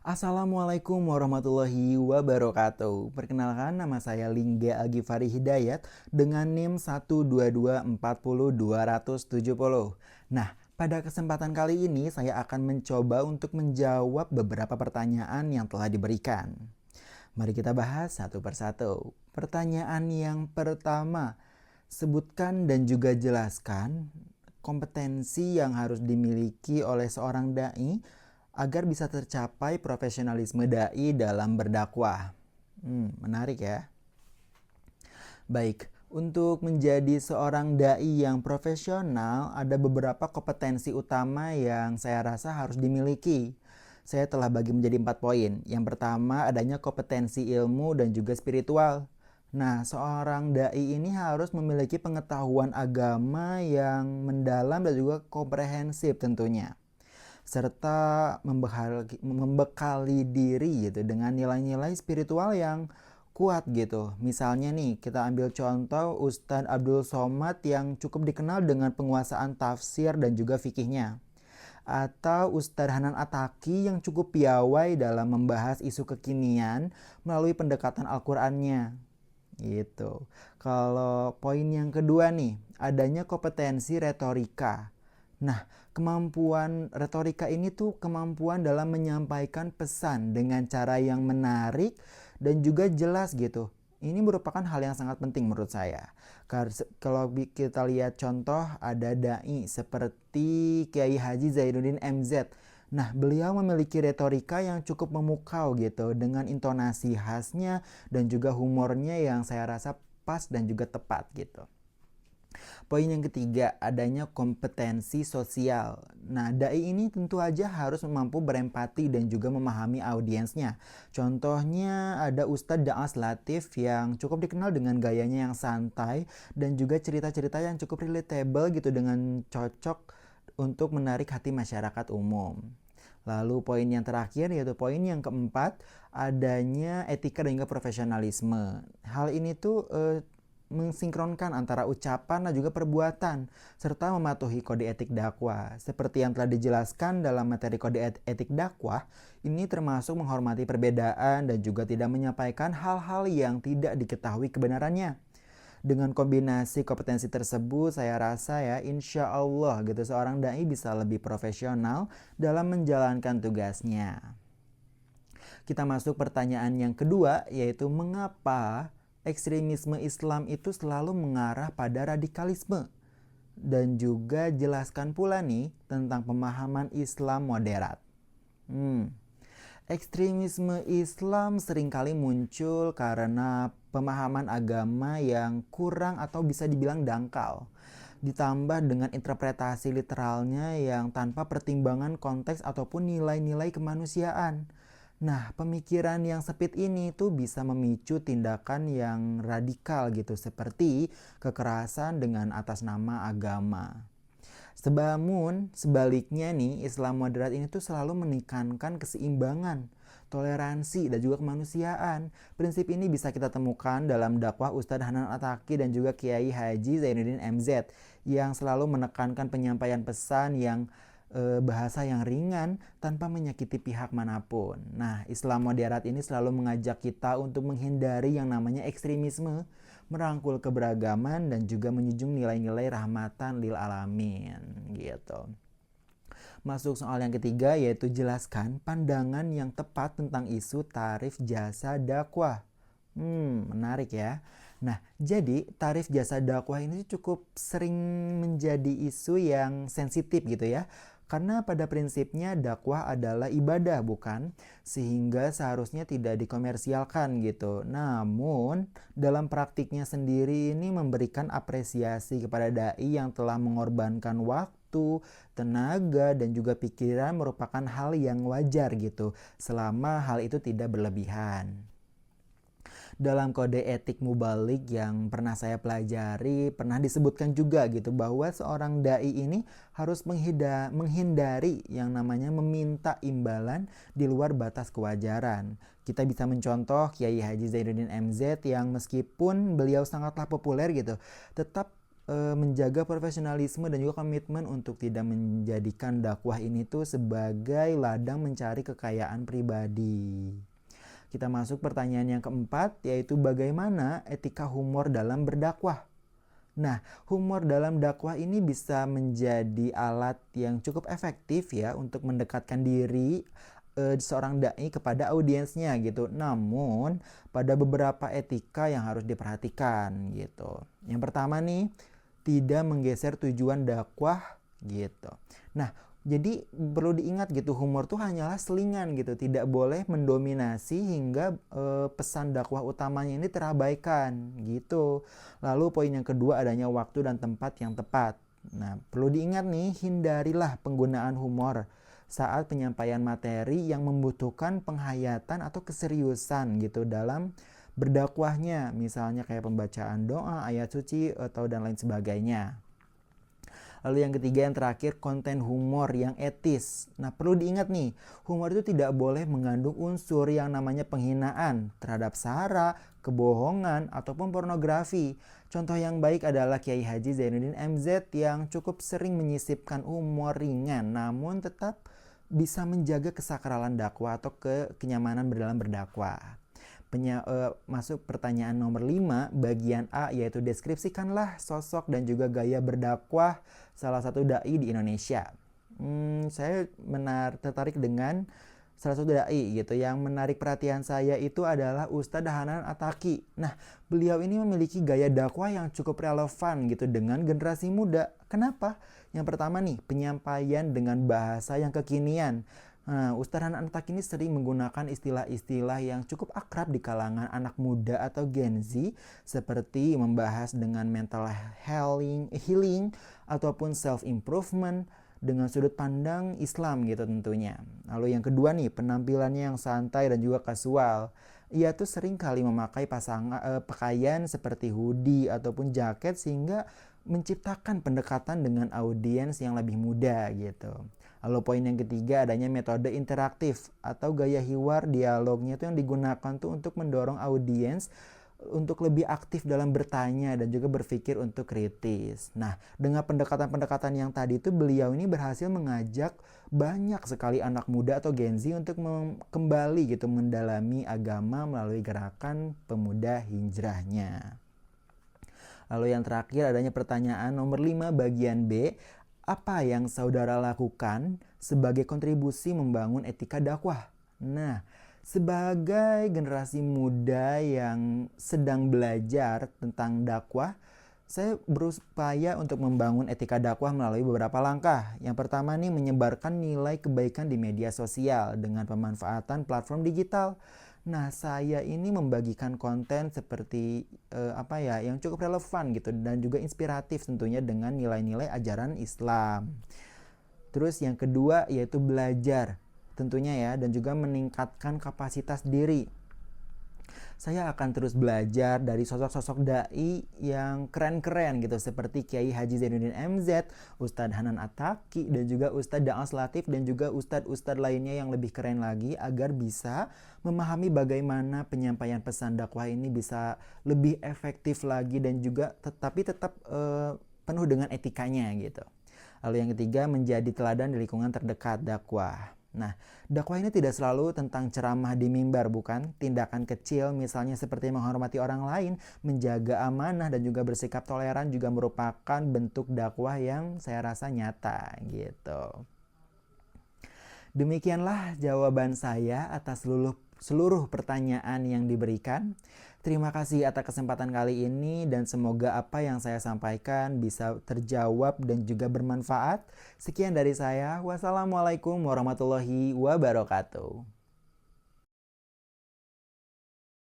Assalamualaikum warahmatullahi wabarakatuh. Perkenalkan, nama saya Lingga Algifari Hidayat dengan NIM 122400270. Nah, pada kesempatan kali ini saya akan mencoba untuk menjawab beberapa pertanyaan yang telah diberikan. Mari kita bahas satu persatu. Pertanyaan yang pertama, sebutkan dan juga jelaskan kompetensi yang harus dimiliki oleh seorang dai agar bisa tercapai profesionalisme dai dalam berdakwah. Menarik ya. Baik, untuk menjadi seorang dai yang profesional, ada beberapa kompetensi utama yang saya rasa harus dimiliki. Saya telah bagi menjadi 4 poin. Yang pertama, adanya kompetensi ilmu dan juga spiritual. Nah, seorang dai ini harus memiliki pengetahuan agama yang mendalam dan juga komprehensif tentunya, serta membekali diri gitu dengan nilai-nilai spiritual yang kuat gitu. Misalnya nih, kita ambil contoh Ustadz Abdul Somad yang cukup dikenal dengan penguasaan tafsir dan juga fikihnya. Atau Ustadz Hanan Ataki yang cukup piawai dalam membahas isu kekinian melalui pendekatan Al-Qur'annya. Gitu. Kalau poin yang kedua nih, adanya kompetensi retorika. Nah, kemampuan retorika ini tuh kemampuan dalam menyampaikan pesan dengan cara yang menarik dan juga jelas gitu. Ini merupakan hal yang sangat penting menurut saya. Kalau kita lihat contoh, ada dai seperti Kiai Haji Zainuddin MZ. Nah, beliau memiliki retorika yang cukup memukau gitu, dengan intonasi khasnya dan juga humornya yang saya rasa pas dan juga tepat gitu. Poin yang ketiga, adanya kompetensi sosial. Nah, dai ini tentu aja harus mampu berempati dan juga memahami audiensnya. Contohnya ada Ustadz Daas Latif yang cukup dikenal dengan gayanya yang santai dan juga cerita-cerita yang cukup relatable gitu, dengan cocok untuk menarik hati masyarakat umum. Lalu poin yang terakhir, yaitu poin yang keempat, adanya etika dan juga profesionalisme. Hal ini tuh mensinkronkan antara ucapan dan juga perbuatan, serta mematuhi kode etik dakwah. Seperti yang telah dijelaskan dalam materi kode etik dakwah, ini termasuk menghormati perbedaan dan juga tidak menyampaikan hal-hal yang tidak diketahui kebenarannya. Dengan kombinasi kompetensi tersebut, saya rasa ya, insya Allah gitu, seorang dai bisa lebih profesional dalam menjalankan tugasnya. Kita masuk pertanyaan yang kedua, yaitu mengapa ekstremisme Islam itu selalu mengarah pada radikalisme? Dan juga jelaskan pula nih tentang pemahaman Islam moderat. Ekstremisme Islam seringkali muncul karena pemahaman agama yang kurang atau bisa dibilang dangkal, ditambah dengan interpretasi literalnya yang tanpa pertimbangan konteks ataupun nilai-nilai kemanusiaan. Nah, pemikiran yang sempit ini tuh bisa memicu tindakan yang radikal gitu, seperti kekerasan dengan atas nama agama. Sebaliknya nih, Islam moderat ini tuh selalu menekankan keseimbangan, toleransi, dan juga kemanusiaan. Prinsip ini bisa kita temukan dalam dakwah Ustadz Hanan Ataki dan juga Kiai Haji Zainuddin MZ yang selalu menekankan penyampaian pesan yang bahasa yang ringan tanpa menyakiti pihak manapun. Nah, Islam moderat ini selalu mengajak kita untuk menghindari yang namanya ekstremisme, merangkul keberagaman, dan juga menjunjung nilai-nilai rahmatan lil alamin gitu. Masuk soal yang ketiga, yaitu jelaskan pandangan yang tepat tentang isu tarif jasa dakwah. Menarik ya. Nah, jadi tarif jasa dakwah ini cukup sering menjadi isu yang sensitif gitu ya. Karena pada prinsipnya dakwah adalah ibadah, bukan? Sehingga seharusnya tidak dikomersialkan gitu. Namun, dalam praktiknya sendiri ini memberikan apresiasi kepada dai yang telah mengorbankan waktu, tenaga, dan juga pikiran merupakan hal yang wajar gitu, selama hal itu tidak berlebihan. Dalam kode etik mubalik yang pernah saya pelajari, pernah disebutkan juga gitu bahwa seorang dai ini harus menghindari yang namanya meminta imbalan di luar batas kewajaran. Kita bisa mencontoh Kiai Haji Zainuddin MZ yang meskipun beliau sangatlah populer gitu, tetap menjaga profesionalisme dan juga komitmen untuk tidak menjadikan dakwah ini tuh sebagai ladang mencari kekayaan pribadi. Kita masuk pertanyaan yang keempat, yaitu bagaimana etika humor dalam berdakwah. Nah, humor dalam dakwah ini bisa menjadi alat yang cukup efektif ya untuk mendekatkan diri seorang dai kepada audiensnya gitu. Namun, pada beberapa etika yang harus diperhatikan gitu. Yang pertama nih, tidak menggeser tujuan dakwah gitu. Nah, jadi perlu diingat gitu, humor tuh hanyalah selingan gitu, tidak boleh mendominasi hingga pesan dakwah utamanya ini terabaikan gitu. Lalu poin yang kedua, adanya waktu dan tempat yang tepat. Nah, perlu diingat nih, hindarilah penggunaan humor saat penyampaian materi yang membutuhkan penghayatan atau keseriusan gitu dalam berdakwahnya, misalnya kayak pembacaan doa, ayat suci atau dan lain sebagainya. Lalu yang ketiga, yang terakhir, konten humor yang etis. Nah, perlu diingat nih, humor itu tidak boleh mengandung unsur yang namanya penghinaan terhadap sara, kebohongan, ataupun pornografi. Contoh yang baik adalah Kiai Haji Zainuddin MZ yang cukup sering menyisipkan humor ringan, namun tetap bisa menjaga kesakralan dakwah atau kenyamanan dalam berdakwah. Masuk pertanyaan nomor 5, bagian A, yaitu deskripsikanlah sosok dan juga gaya berdakwah salah satu dai di Indonesia. Saya tertarik dengan salah satu dai gitu. Yang menarik perhatian saya itu adalah Ustadz Hanan Attaqi. Nah, beliau ini memiliki gaya dakwah yang cukup relevan gitu dengan generasi muda. Kenapa? Yang pertama nih, penyampaian dengan bahasa yang kekinian. Nah, Ustadz Hanan Attaqi ini sering menggunakan istilah-istilah yang cukup akrab di kalangan anak muda atau Gen Z, seperti membahas dengan mental healing ataupun self-improvement dengan sudut pandang Islam gitu tentunya. Lalu yang kedua nih, penampilannya yang santai dan juga kasual. Ia tuh sering kali memakai pakaian seperti hoodie ataupun jaket sehingga menciptakan pendekatan dengan audiens yang lebih muda gitu. Lalu poin yang ketiga, adanya metode interaktif atau gaya hiwar dialognya itu yang digunakan tuh untuk mendorong audiens untuk lebih aktif dalam bertanya dan juga berpikir untuk kritis. Nah, dengan pendekatan-pendekatan yang tadi itu beliau ini berhasil mengajak banyak sekali anak muda atau Gen Z untuk kembali gitu mendalami agama melalui gerakan pemuda hijrahnya. Lalu yang terakhir, adanya pertanyaan nomor 5 bagian B. Apa yang saudara lakukan sebagai kontribusi membangun etika dakwah? Nah, sebagai generasi muda yang sedang belajar tentang dakwah, saya berupaya untuk membangun etika dakwah melalui beberapa langkah. Yang pertama nih, menyebarkan nilai kebaikan di media sosial dengan pemanfaatan platform digital. Nah, saya ini membagikan konten seperti yang cukup relevan gitu dan juga inspiratif tentunya dengan nilai-nilai ajaran Islam. Terus yang kedua yaitu belajar tentunya ya, dan juga meningkatkan kapasitas diri. Saya akan terus belajar dari sosok-sosok dai yang keren-keren gitu, seperti Kiai Haji Zainuddin MZ, Ustadz Hanan Attaqi, dan juga Ustadz Daos Latif, dan juga ustadz-ustadz lainnya yang lebih keren lagi, agar bisa memahami bagaimana penyampaian pesan dakwah ini bisa lebih efektif lagi dan juga tetap penuh dengan etikanya gitu. Lalu yang ketiga, menjadi teladan di lingkungan terdekat dakwah. Nah, dakwah ini tidak selalu tentang ceramah di mimbar, bukan? Tindakan kecil misalnya seperti menghormati orang lain, menjaga amanah, dan juga bersikap toleran juga merupakan bentuk dakwah yang saya rasa nyata gitu. Demikianlah jawaban saya atas seluruh pertanyaan yang diberikan. Terima kasih atas kesempatan kali ini dan semoga apa yang saya sampaikan bisa terjawab dan juga bermanfaat. Sekian dari saya. Wassalamualaikum warahmatullahi wabarakatuh.